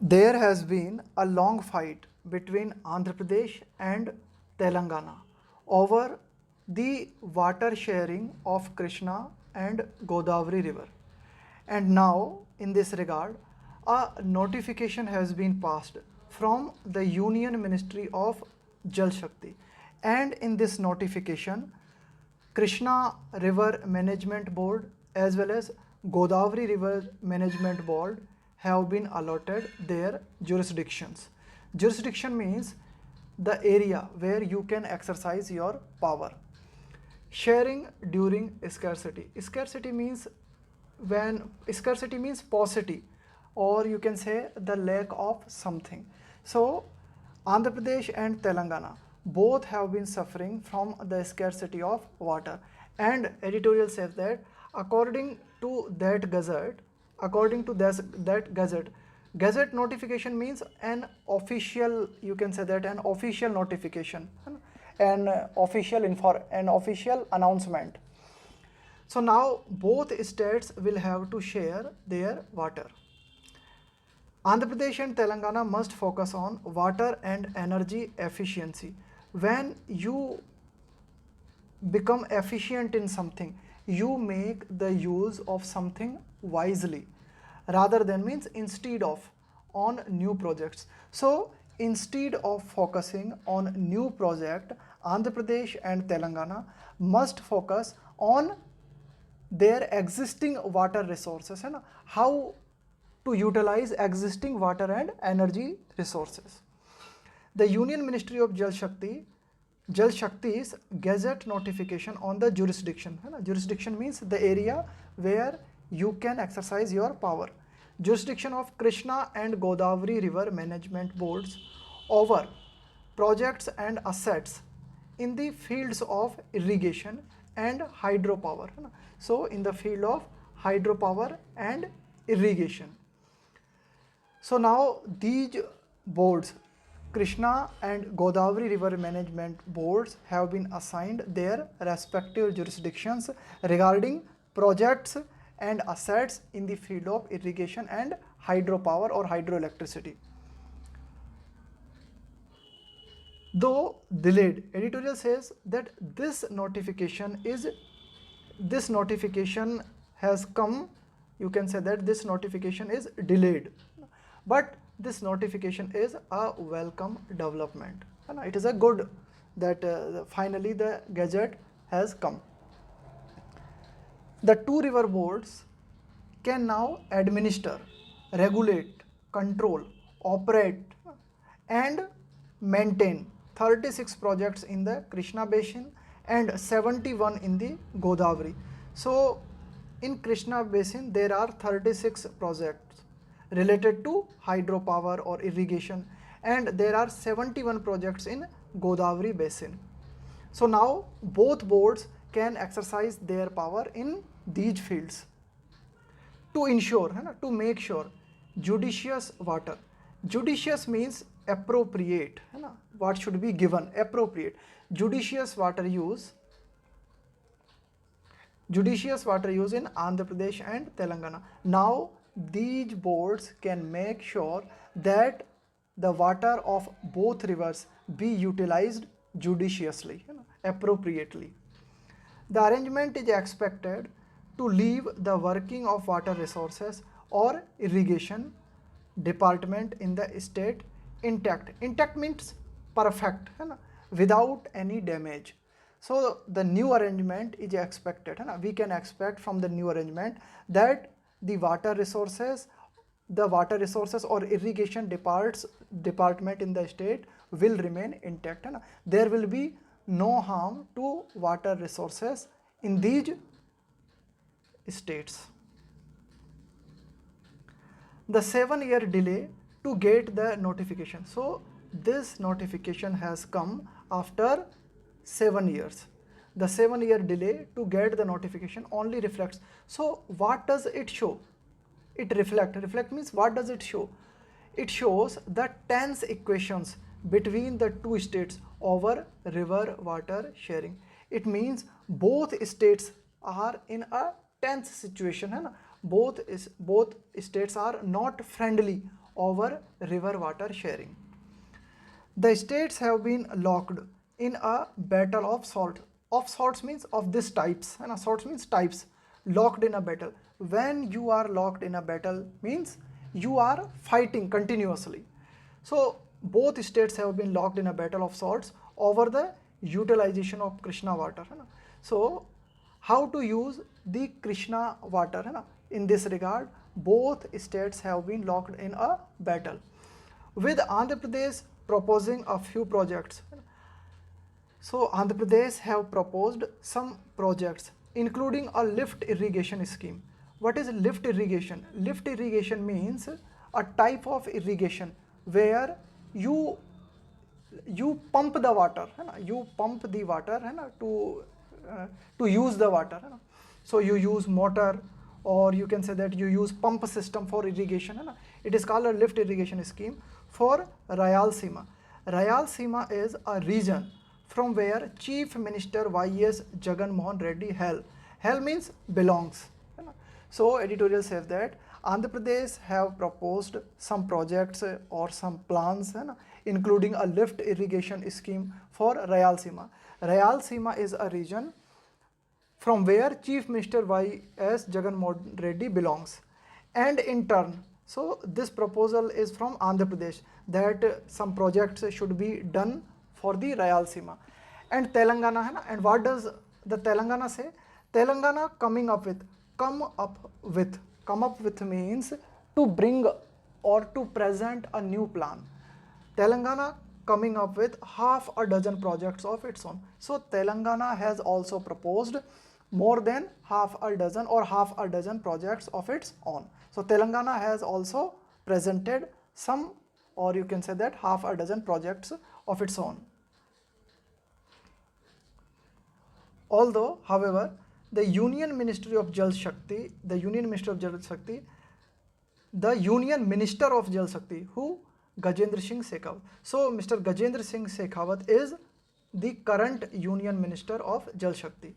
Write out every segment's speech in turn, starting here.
There has been a long fight between Andhra Pradesh and Telangana over the water sharing of Krishna and Godavari river. And now, in this regard, a notification has been passed from the Union Ministry of Jal Shakti. And in this notification, Krishna River Management Board as well as Godavari River Management Board have been allotted their jurisdictions. Jurisdiction means the area where you can exercise your power. Sharing during scarcity. Scarcity means paucity, or you can say the lack of something. So Andhra Pradesh and Telangana both have been suffering from the scarcity of water, and editorial says that according to that gazette notification means an official, you can say that an official notification, an official announcement. So now both states will have to share their water. Andhra Pradesh and Telangana must focus on water and energy efficiency. When you become efficient in something, you make the use of something wisely rather than means instead of on new projects. So instead of focusing on new project, Andhra Pradesh and Telangana must focus on their existing water resources and how to utilize existing water and energy resources. The Union Ministry of Jal Shakti's gazette notification on the jurisdiction. Jurisdiction means the area where you can exercise your power. Jurisdiction of Krishna and Godavari River Management Boards over projects and assets in the fields of irrigation and hydropower. So in the field of hydropower and irrigation. So now these boards, Krishna and Godavari River Management Boards, have been assigned their respective jurisdictions regarding projects and assets in the field of irrigation and hydropower or hydroelectricity. Though delayed, editorial says that this notification has come, you can say that this notification is delayed, but this notification is a welcome development, and it is a good that finally the gazette has come. The two river boards can now administer, regulate, control, operate and maintain 36 projects in the Krishna basin and 71 in the Godavari. So in Krishna basin there are 36 projects related to hydropower or irrigation, and there are 71 projects in Godavari basin. So now both boards can exercise their power in these fields to ensure, to make sure judicious water. Judicious means appropriate, what should be given, appropriate. Judicious water use in Andhra Pradesh and Telangana. Now these boards can make sure that the water of both rivers be utilized judiciously, appropriately. The arrangement is expected to leave the working of water resources or irrigation department in the state intact. Intact means perfect, without any damage. So the new arrangement is expected, we can expect from the new arrangement that the water resources or irrigation department in the state will remain intact. There will be no harm to water resources in these states. The 7-year delay to get the notification. So this notification has come after 7 years. The 7-year delay to get the notification only reflects. So what does it show? It reflect means what does it show? It shows the tense equations between the two states over river water sharing. It means both states are in a tense situation, both states are not friendly over river water sharing. The states have been locked in a battle of salt. Of sorts means of this types, and sorts means types. Locked in a battle. When you are locked in a battle means you are fighting continuously. So both states have been locked in a battle of sorts over the utilization of Krishna water. So how to use the Krishna water? In this regard, both states have been locked in a battle, with Andhra Pradesh proposing a few projects. So Andhra Pradesh have proposed some projects including a lift irrigation scheme. What is lift irrigation? Lift irrigation means a type of irrigation where you pump the water, you pump the water to use the water. So you use motor, or you can say that you use pump system for irrigation. It is called a lift irrigation scheme for Rayalaseema. Rayalaseema is a region from where Chief Minister Y.S. Jagan Mohan Reddy hail. Hail means belongs. So editorial says that Andhra Pradesh have proposed some projects or some plans, including a lift irrigation scheme for Rayalaseema. Rayalaseema is a region from where Chief Minister Y.S. Jagan Mohan Reddy belongs. And in turn, so this proposal is from Andhra Pradesh that some projects should be done for the Rayalaseema. And Telangana, and what does the Telangana say? Telangana come up with means to bring or to present a new plan. Telangana coming up with half a dozen projects of its own. So Telangana has also proposed more than half a dozen projects of its own. So Telangana has also presented some, or you can say that half a dozen projects of its own. Although, however, the Union Ministry of Jal Shakti, who? Gajendra Singh Shekhawat. So Mr. Gajendra Singh Shekhawat is the current Union Minister of Jal Shakti.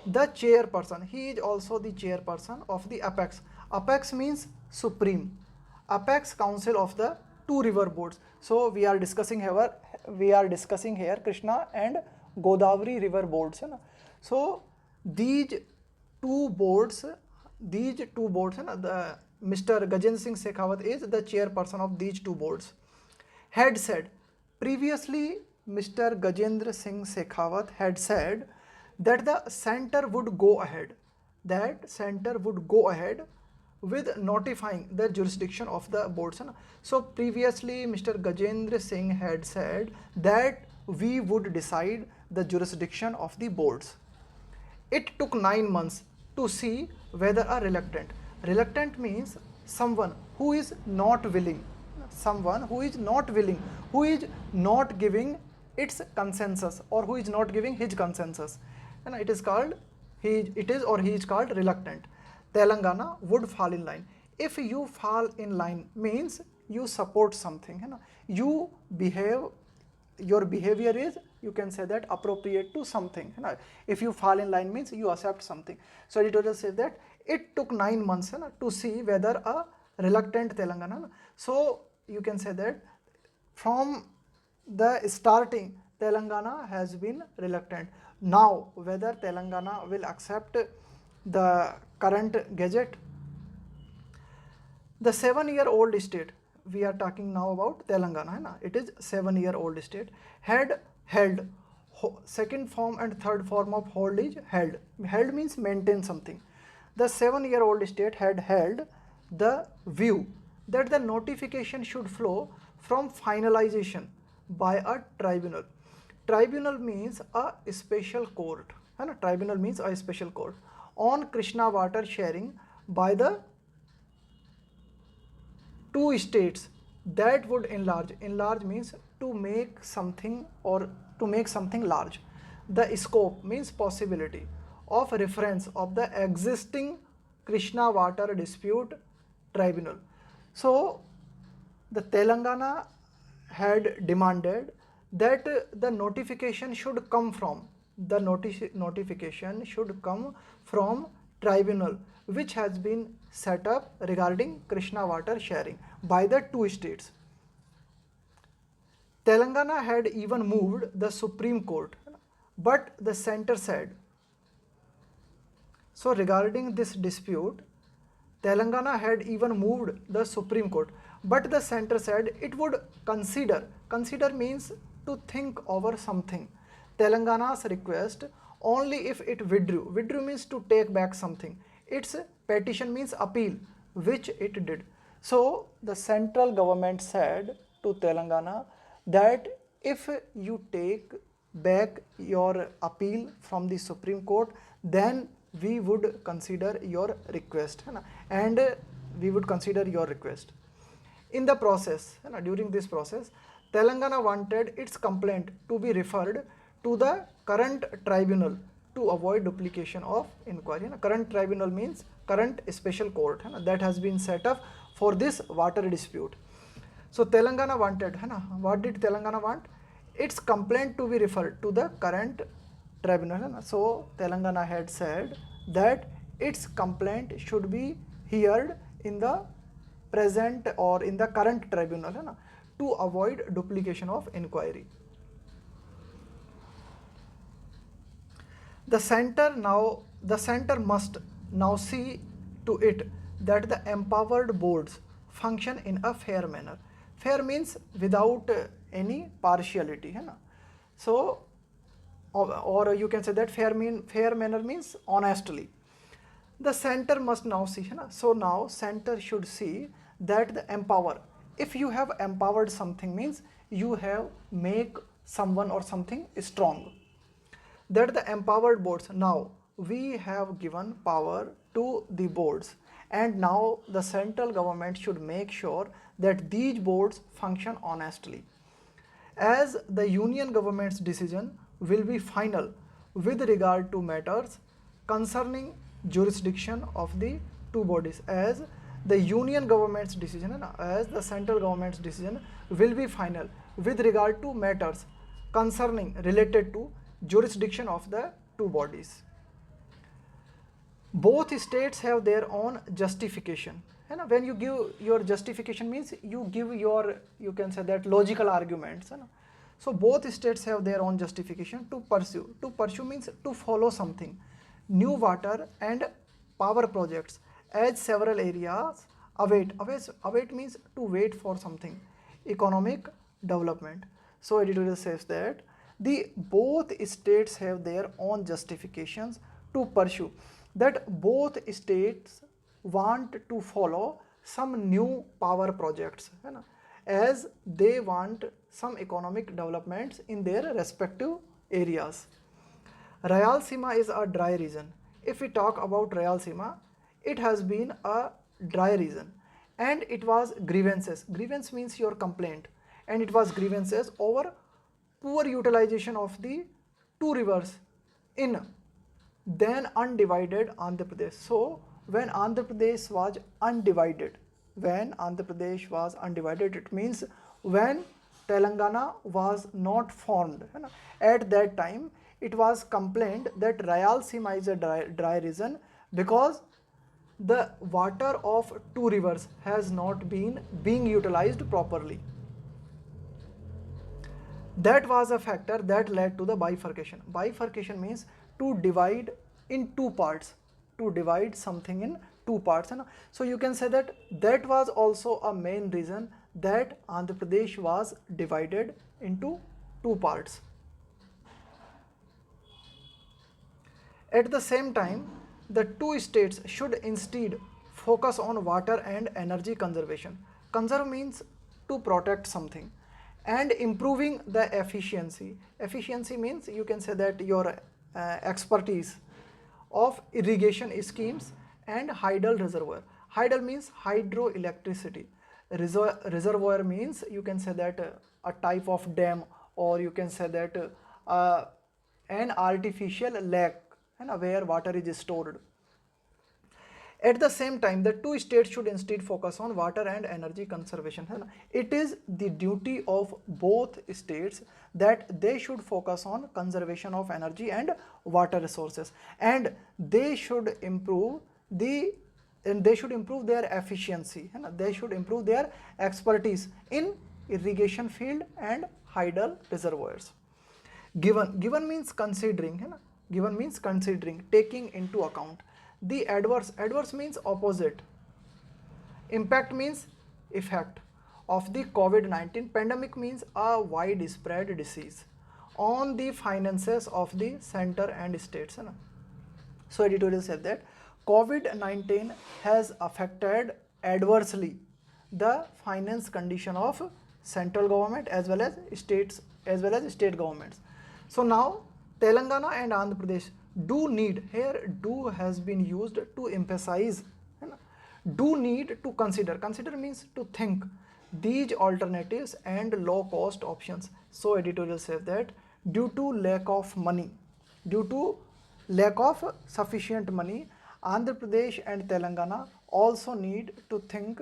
The chairperson, he is also the chairperson of the Apex. Apex means supreme. Apex Council of the two river boards. So we are discussing here Krishna and Godavari river boards. So these two boards, the Mr. Gajendra Singh Shekhawat is the chairperson of these two boards. Had said previously, Mr. Gajendra Singh Shekhawat had said that the center would go ahead with notifying the jurisdiction of the boards. So previously Mr. Gajendra Singh had said that we would decide the jurisdiction of the boards. It took 9 months to see whether a reluctant means someone who is not willing, who is not giving its consensus, or who is not giving his consensus, and it is called he is called reluctant. Telangana would fall in line. If you fall in line means you support something, you behave, your behavior is, you can say that, appropriate to something. If you fall in line means you accept something. So editorial says that it took 9 months to see whether a reluctant Telangana. So you can say that from the starting Telangana has been reluctant. Now whether Telangana will accept the current gazette. The 7-year-old state, we are talking now about Telangana, it is 7-year-old state, had held, second form and third form of hold is held. Held means maintain something. The 7-year-old state had held the view that the notification should flow from finalization by a tribunal. Tribunal means a special court. Tribunal means a special court on Krishna water sharing by the two states that would enlarge. Enlarge means to make something, or to make something large. The scope means possibility of reference of the existing Krishna water dispute tribunal. So the Telangana had demanded that the notification should come from, notification should come from tribunal which has been set up regarding Krishna water sharing by the two states. Telangana had even moved the Supreme Court, but the center said, so regarding this dispute, Telangana had even moved the Supreme Court, but the center said it would consider means to think over something, Telangana's request only if it withdrew means to take back something, its petition means appeal, which it did. So the central government said to Telangana that if you take back your appeal from the Supreme Court, then we would consider your request, and we would consider your request. In the process, during this process, Telangana wanted its complaint to be referred to the current tribunal to avoid duplication of inquiry. Current tribunal means current special court that has been set up for this water dispute. So Telangana wanted, what did Telangana want? Its complaint to be referred to the current tribunal. So Telangana had said that its complaint should be heard in the present or in the current tribunal to avoid duplication of inquiry. The center must now see to it that the empowered boards function in a fair manner. Fair means without any partiality. So, or you can say that fair manner means honestly. The center must now see. So now center should see that the empower. If you have empowered something means you have make someone or something strong. That the empowered boards, now we have given power to the boards, and now the central government should make sure that these boards function honestly. As the union government's decision will be final with regard to matters concerning jurisdiction of the two bodies, as the union government's decision, as the central government's decision will be final with regard to matters concerning related to jurisdiction of the two bodies. Both states have their own justification. And when you give your justification means you give your, you can say that logical arguments. So both states have their own justification to pursue. To pursue means to follow something. New water and power projects as several areas await means to wait for something. Economic development. So editorial says that the both states have their own justifications to pursue, that both states want to follow some new power projects as they want some economic developments in their respective areas. Rayalaseema is a dry region. If we talk about Rayalaseema, it has been a dry region and it was grievances. Grievance means your complaint, and it was grievances over poor utilization of the two rivers in then undivided Andhra Pradesh. So when Andhra Pradesh was undivided, it means when Telangana was not formed. At that time it was complained that Rayalaseema is a dry region because the water of two rivers has not been being utilized properly. That was a factor that led to the bifurcation. Bifurcation means to divide in two parts, to divide something in two parts. So you can say that that was also a main reason that Andhra Pradesh was divided into two parts. At the same time, the two states should instead focus on water and energy conservation. Conserve means to protect something, and improving the efficiency. Efficiency means you can say that your expertise of irrigation schemes and hydel reservoir. Hydel means hydroelectricity. Reservoir means you can say that a type of dam, or you can say that an artificial lake where water is stored. At the same time, the two states should instead focus on water and energy conservation. It is the duty of both states that they should focus on conservation of energy and water resources, and they should improve and they should improve their efficiency, है ना, they should improve their expertise in irrigation field and hydel reservoirs. Given means considering, है ना, given means considering, taking into account. The adverse means opposite. Impact means effect of the COVID-19 pandemic means a widespread disease on the finances of the center and states, है ना. So editorial said that COVID-19 has affected adversely the finance condition of central government as well as state governments. So now Telangana and Andhra Pradesh do need, here do has been used to emphasize, do need to consider means to think these alternatives and low cost options. So editorial says that due to lack of money, due to lack of sufficient money, Andhra Pradesh and Telangana also need to think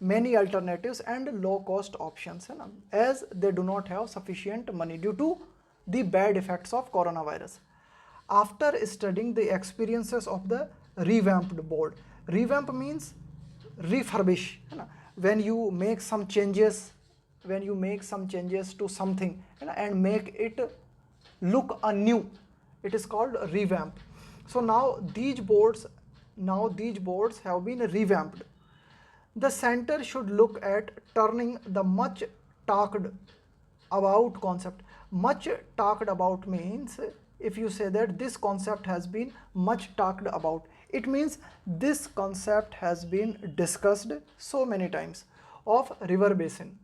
many alternatives and low cost options, as they do not have sufficient money due to the bad effects of coronavirus. After studying the experiences of the revamped board, revamp means refurbish, when you make some changes, to something and make it look anew, it is called revamp. So now these boards have been revamped. The center should look at turning the much talked about concept. Much talked about means, if you say that this concept has been much talked about, it means this concept has been discussed so many times, of river basin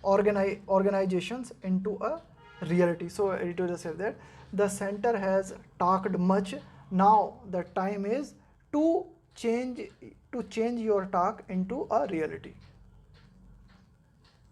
organizations into a reality. So editorial says that the center has talked much, now the time is to change your talk into a reality.